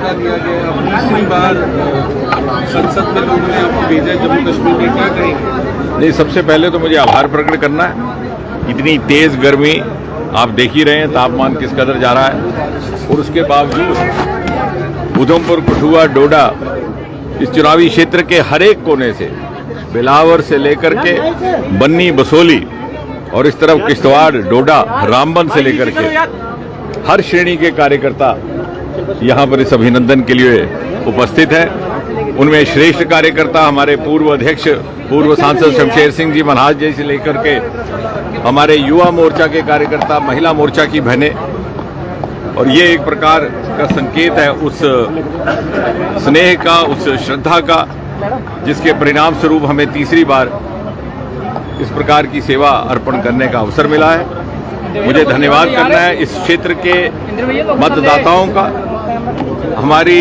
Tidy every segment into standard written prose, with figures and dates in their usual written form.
न्योता दिया गया, अब तीसरी बार संसद में लोगों ने आपको भेजा जम्मू कश्मीर में, क्या कहेंगे? नहीं, सबसे पहले तो मुझे आभार प्रकट करना है। इतनी तेज गर्मी आप देख ही रहे हैं, तापमान किस कदर जा रहा है, और उसके बावजूद उधमपुर, कठुआ, डोडा, इस चुनावी क्षेत्र के हर एक कोने से, बिलावर से लेकर के बन्नी, बसोली और इस तरफ किश्तवाड़, डोडा, रामबन से लेकर के हर श्रेणी के कार्यकर्ता यहां पर इस अभिनंदन के लिए उपस्थित हैं। उनमें श्रेष्ठ कार्यकर्ता हमारे पूर्व अध्यक्ष, पूर्व सांसद शमशेर सिंह जी मनहास जी से लेकर के हमारे युवा मोर्चा के कार्यकर्ता, महिला मोर्चा की बहनें, और ये एक प्रकार का संकेत है उस स्नेह का, उस श्रद्धा का, जिसके परिणाम स्वरूप हमें तीसरी बार इस प्रकार की सेवा अर्पण करने का अवसर मिला है। मुझे धन्यवाद करना है इस क्षेत्र के मतदाताओं का। हमारी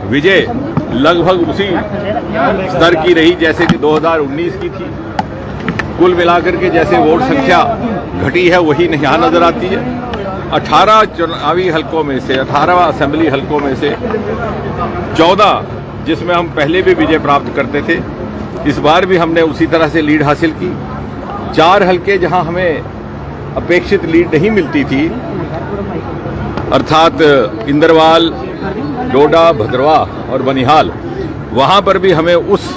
विजय लगभग उसी स्तर की रही जैसे कि 2019 की थी। कुल मिलाकर के जैसे वोट संख्या घटी है वही यहाँ नजर आती है। 18 चुनावी हलकों में से, 18 असेंबली हलकों में से 14 जिसमें हम पहले भी विजय प्राप्त करते थे, इस बार भी हमने उसी तरह से लीड हासिल की। 4 हलके जहां हमें अपेक्षित लीड नहीं मिलती थी, अर्थात इंदरवाल, डोडा, भद्रवाह और बनिहाल, वहां पर भी हमें उस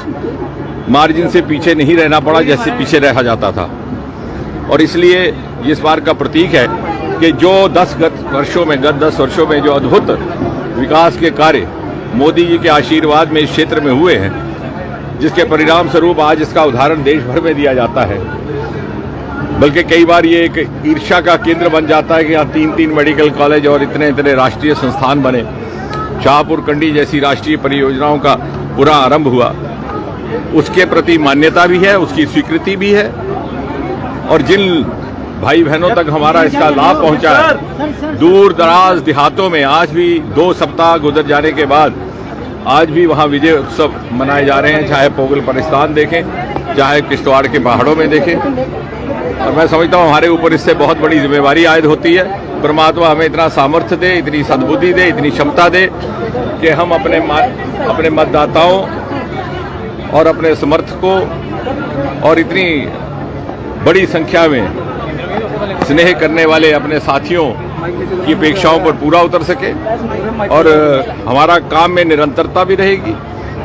मार्जिन से पीछे नहीं रहना पड़ा जैसे पीछे रहा जाता था। और इसलिए इस बार का प्रतीक है कि जो 10 वर्षों में जो अद्भुत विकास के कार्य मोदी जी के आशीर्वाद में इस क्षेत्र में हुए हैं, जिसके परिणाम स्वरूप आज इसका उदाहरण देश भर में दिया जाता है। बल्कि कई बार ये एक ईर्ष्या का केंद्र बन जाता है कि यहाँ 3-3 मेडिकल कॉलेज और इतने राष्ट्रीय संस्थान बने। शाहपुर कंडी जैसी राष्ट्रीय परियोजनाओं का पूरा आरंभ हुआ, उसके प्रति मान्यता भी है, उसकी स्वीकृति भी है। और जिन भाई बहनों तक हमारा इसका लाभ पहुंचा है, दूर दराज देहातों में, आज भी 2 सप्ताह गुजर जाने के बाद आज भी वहां विजय उत्सव मनाए जा रहे हैं, चाहे पोगल परिस्तान देखें, चाहे किश्तवाड़ के पहाड़ों में देखें। और मैं समझता हूं हमारे ऊपर इससे बहुत बड़ी जिम्मेवारी आयद होती है। परमात्मा हमें इतना सामर्थ्य दे, इतनी सद्बुद्धि दे, इतनी क्षमता दे कि हम अपने मतदाताओं और अपने समर्थकों और इतनी बड़ी संख्या में स्नेह करने वाले अपने साथियों की अपेक्षाओं पर पूरा उतर सके। और हमारा काम में निरंतरता भी रहेगी,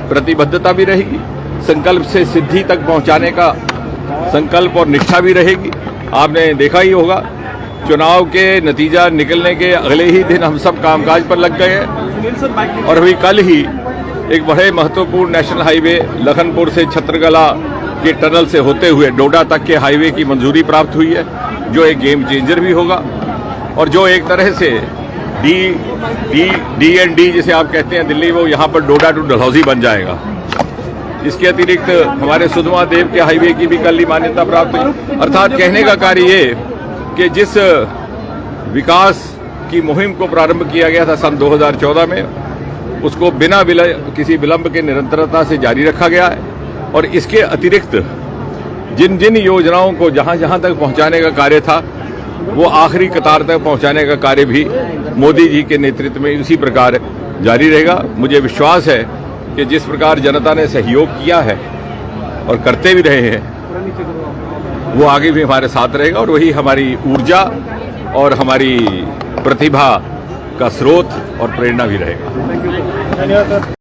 प्रतिबद्धता भी रहेगी, संकल्प से सिद्धि तक पहुंचाने का संकल्प और निष्ठा भी रहेगी। आपने देखा ही होगा, चुनाव के नतीजा निकलने के अगले ही दिन हम सब कामकाज पर लग गए हैं। और अभी कल ही एक बड़े महत्वपूर्ण नेशनल हाईवे लखनपुर से छत्रगला के टनल से होते हुए डोडा तक के हाईवे की मंजूरी प्राप्त हुई है, जो एक गेम चेंजर भी होगा और जो एक तरह से D&D जिसे आप कहते हैं दिल्ली, वो यहाँ पर डोडा टू डलहौजी बन जाएगा। इसके अतिरिक्त हमारे सुधमा देव के हाईवे की भी कल ही मान्यता प्राप्त हुई। अर्थात कहने का कार्य ये कि जिस विकास की मुहिम को प्रारंभ किया गया था सन 2014 में, उसको बिना किसी विलंब के निरंतरता से जारी रखा गया है। और इसके अतिरिक्त जिन जिन योजनाओं को जहां जहां तक पहुंचाने का कार्य था, वो आखिरी कतार तक पहुंचाने का कार्य भी मोदी जी के नेतृत्व में इसी प्रकार जारी रहेगा। मुझे विश्वास है कि जिस प्रकार जनता ने सहयोग किया है और करते भी रहे हैं, वो आगे भी हमारे साथ रहेगा और वही हमारी ऊर्जा और हमारी प्रतिभा का स्रोत और प्रेरणा भी रहेगा।